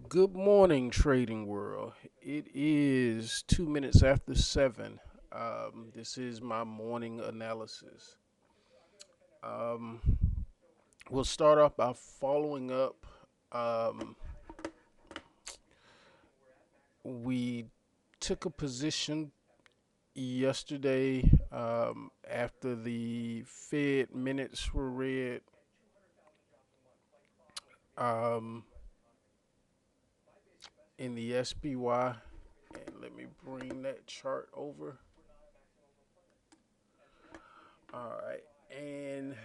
Good morning, trading world. It is 2 minutes after 7. This is my morning analysis. Um, we'll start off by following up. Um, we took a position yesterday after the Fed minutes were read. Um, in the SPY. And let me bring that chart over. All right. And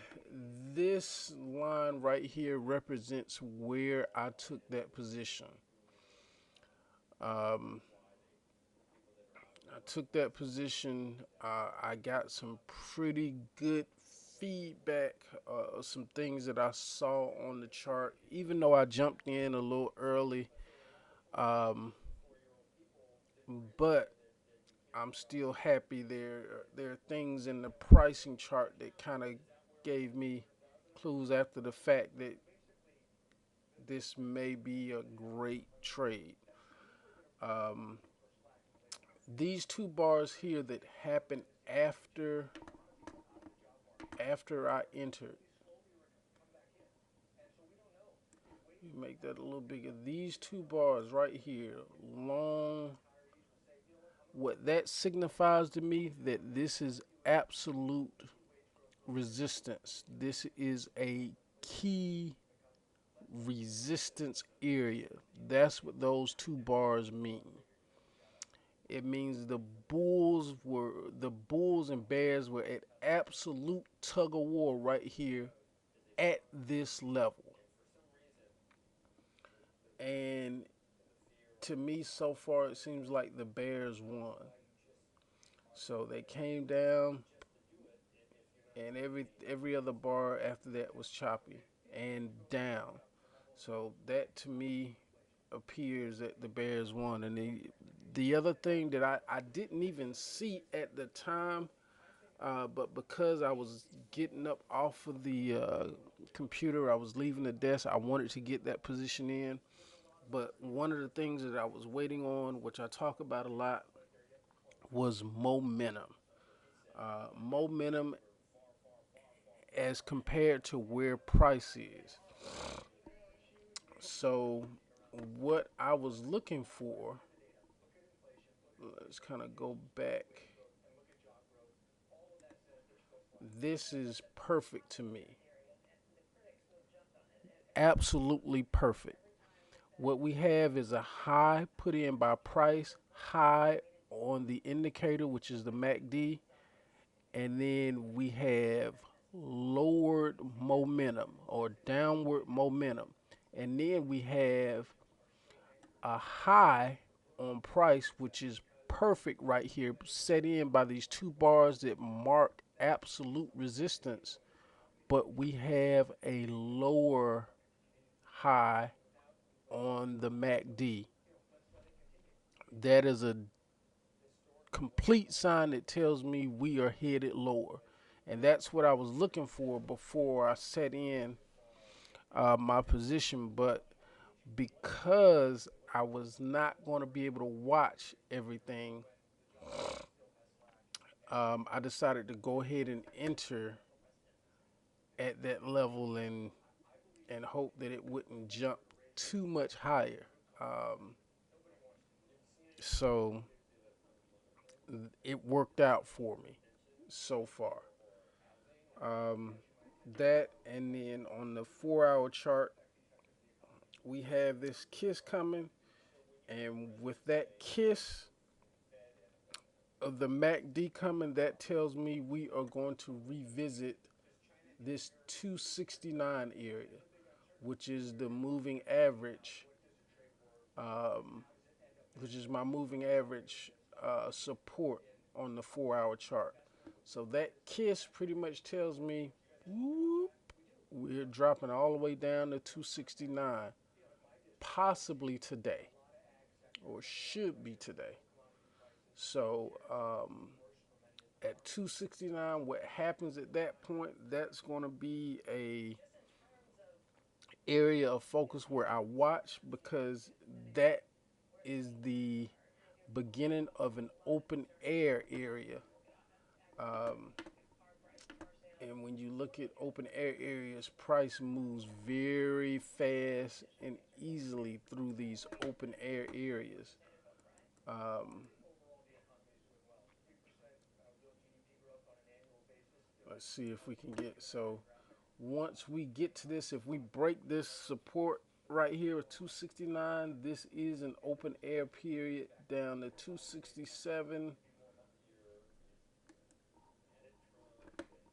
this line right here represents where I took that position. Um, I took that position. I got some pretty good feedback, some things that I saw on the chart, even though I jumped in a little early. Um, but I'm still happy. There are things in the pricing chart that kind of gave me clues after the fact that this may be a great trade. Um, these two bars here that happened after I entered. Make that a little bigger. These two bars right here, long. What that signifies to me that this is absolute resistance. This is a key resistance area. That's what those two bars mean. It means the bulls and bears were at absolute tug of war right here at this level. And to me so far it seems like the bears won. So they came down and every other bar after that was choppy and down. So that to me appears that the Bears won. And the other thing that I didn't even see at the time, but because I was getting up off of the computer, I was leaving the desk, I wanted to get that position in. But one of the things that I was waiting on, which I talk about a lot, was momentum. Momentum as compared to where price is. So, what I was looking for, let's kind of go back. This is perfect to me. Absolutely perfect. What we have is a high put in by price, high on the indicator, which is the MACD, and then we have lowered momentum or downward momentum. And then we have a high on price, which is perfect right here, set in by these two bars that mark absolute resistance. But we have a lower high on the MACD. That is a complete sign that tells me we are headed lower. And that's what I was looking for before I set in my position. But because I was not going to be able to watch everything, I decided to go ahead and enter at that level and hope that it wouldn't jump too much higher. Um, so it worked out for me so far. Um, that and then on the 4 hour chart, we have this kiss coming, and with that kiss of the MACD coming, that tells me we are going to revisit this 269 area, which is the moving average, um, which is my moving average support on the 4 hour chart. So that kiss pretty much tells me, whoop, we're dropping all the way down to 269, possibly today, or should be today. So at 269, what happens at that point? That's going to be a area of focus where I watch because that is the beginning of an open air area. Um, and when you look at open air areas, price moves very fast and easily through these open air areas. Um, let's see if we can get so once we get to this, if we break this support right here at 269, this is an open air period down to 267.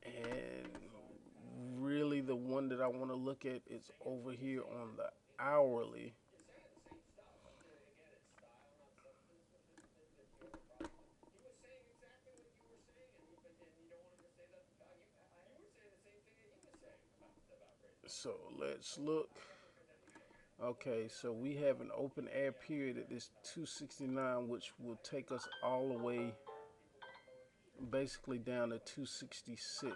And really, the one that I want to look at is over here on the hourly. So let's look. Okay, so we have an open air period at this 269, which will take us all the way basically down to 266.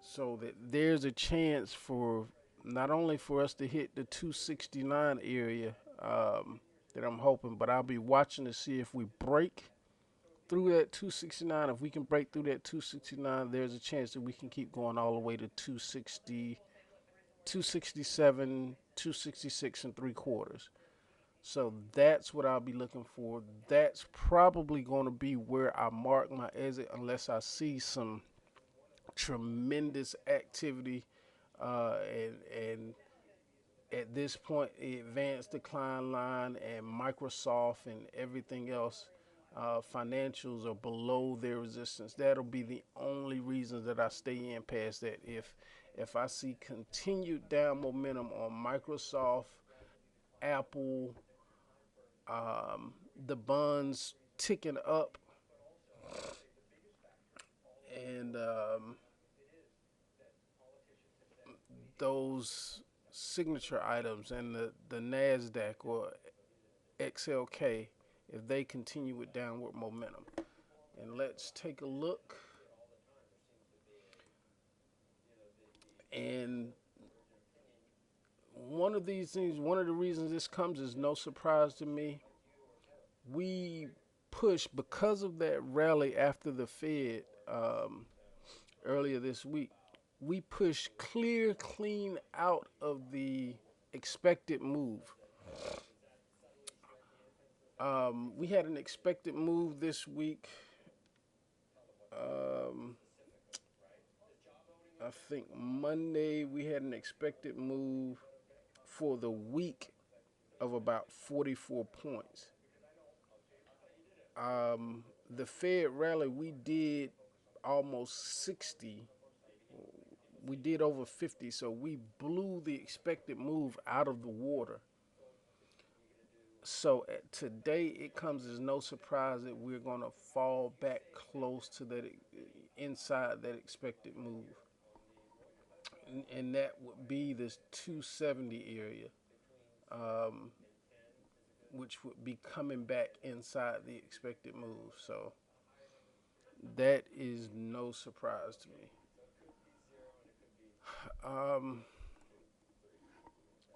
So that there's a chance for not only for us to hit the 269 area that I'm hoping, but I'll be watching to see if we break through that 269. If we can break through that 269, there's a chance that we can keep going all the way to 260, 267, 266 and three quarters. So that's what I'll be looking for. That's probably going to be where I mark my exit unless I see some tremendous activity and at this point, the advanced decline line and Microsoft and everything else, financials are below their resistance. That'll be the only reason that I stay in past that. If I see continued down momentum on Microsoft, Apple, the bonds ticking up, and those signature items and the Nasdaq or XLK, if they continue with downward momentum. And let's take a look. And one of these things, one of the reasons this comes is no surprise to me. We push because of that rally after the Fed earlier this week. We push clear, clean out of the expected move. We had an expected move this week. Um, I think Monday we had an expected move for the week of about 44 points. The Fed rally, we did almost 60. We did over 50, so we blew the expected move out of the water. So today, it comes as no surprise that we're going to fall back close to that, inside that expected move. And that would be this 270 area, um, which would be coming back inside the expected move. So that is no surprise to me. Um,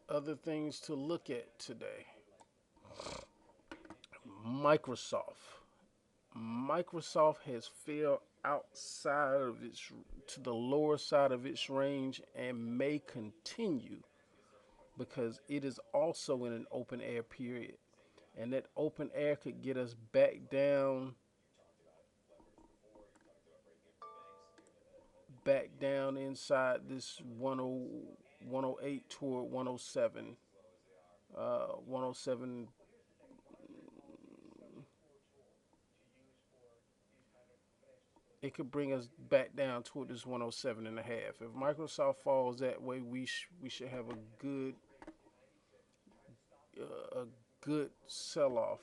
Other things to look at today. Microsoft. Microsoft has fell outside of its to the lower side of its range and may continue because it is also in an open air period. And that open air could get us back down inside this 108 toward 107. 107. It could bring us back down toward this 107 and a half. If Microsoft falls that way, we should have a good sell off.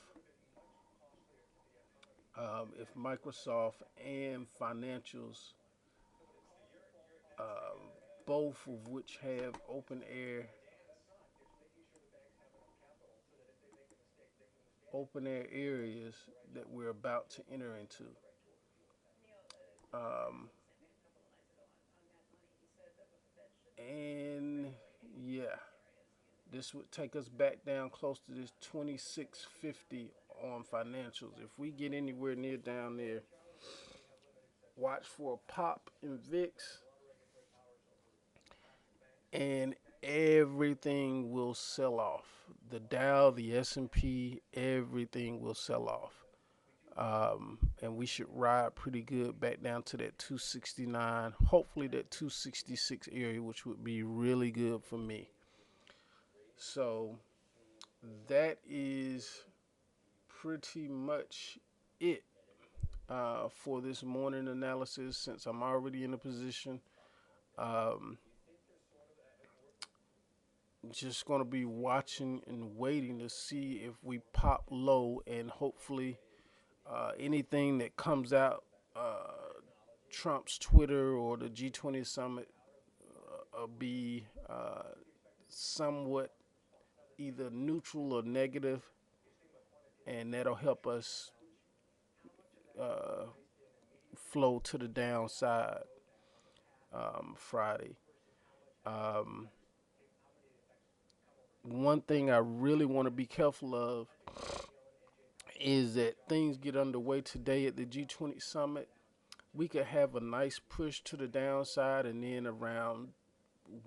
If Microsoft and financials, um, both of which have open air areas that we're about to enter into. Um, and yeah, This would take us back down close to this 2650 on financials. If we get anywhere near down there, watch for a pop in VIX, and everything will sell off. The Dow, the S&P, everything will sell off. And we should ride pretty good back down to that 269, hopefully that 266 area, which would be really good for me. So that is pretty much it for this morning analysis. Since I'm already in a position, um, just going to be watching and waiting to see if we pop low, and hopefully anything that comes out, Trump's Twitter or the G20 summit, be somewhat either neutral or negative, and that'll help us uh, flow to the downside Friday. Um, One thing I really want to be careful of is that things get underway today at the G20 summit. We could have a nice push to the downside, and then around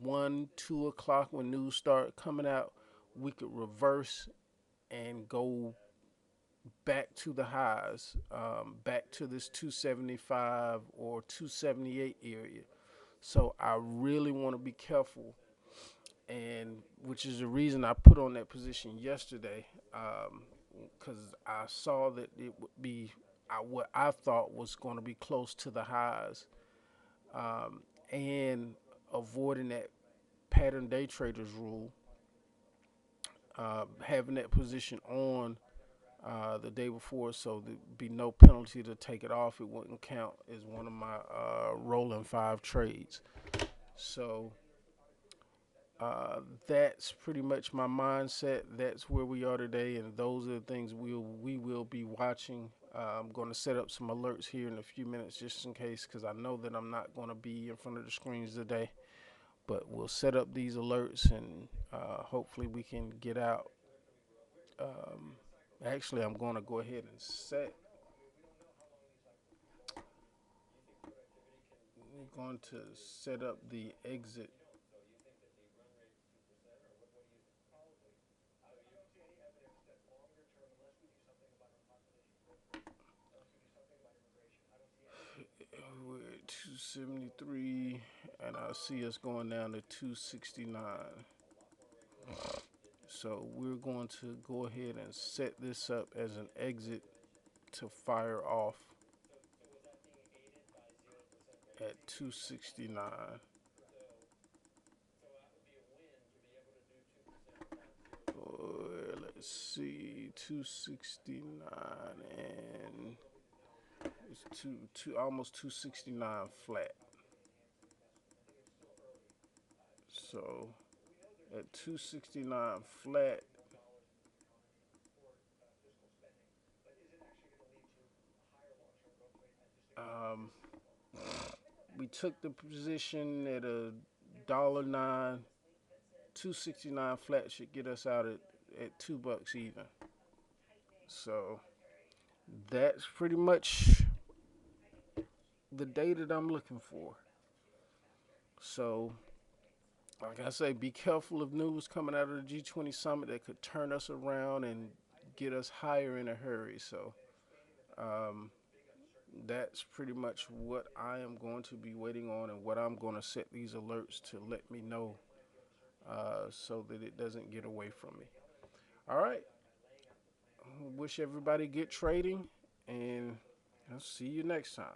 1, 2 o'clock when news start coming out, we could reverse and go back to the highs, back to this 275 or 278 area. So I really want to be careful, and which is the reason I put on that position yesterday, because I saw that it would be what I thought was going to be close to the highs, and avoiding that pattern day traders rule, having that position on the day before, so there'd be no penalty to take it off. It wouldn't count as one of my rolling five trades. So that's pretty much my mindset. That's where we are today, and those are the things we will be watching. I'm going to set up some alerts here in a few minutes just in case, because I know that I'm not going to be in front of the screens today. But we'll set up these alerts, and hopefully we can get out. Um, Actually, I'm going to go ahead and we're going to set up the exit. We're at 273, and I see us going down to 269. So we're going to go ahead and set this up as an exit to fire off at 269. Let's see, 269, and it's almost 269 flat. So at 269 flat, um, we took the position at $1.09. 269 flat should get us out at $2 even. So that's pretty much the data that I'm looking for. So, like I say, be careful of news coming out of the G20 summit that could turn us around and get us higher in a hurry. So, um, that's pretty much what I am going to be waiting on, and what I'm going to set these alerts to let me know, so that it doesn't get away from me. All right. Wish everybody good trading, and I'll see you next time.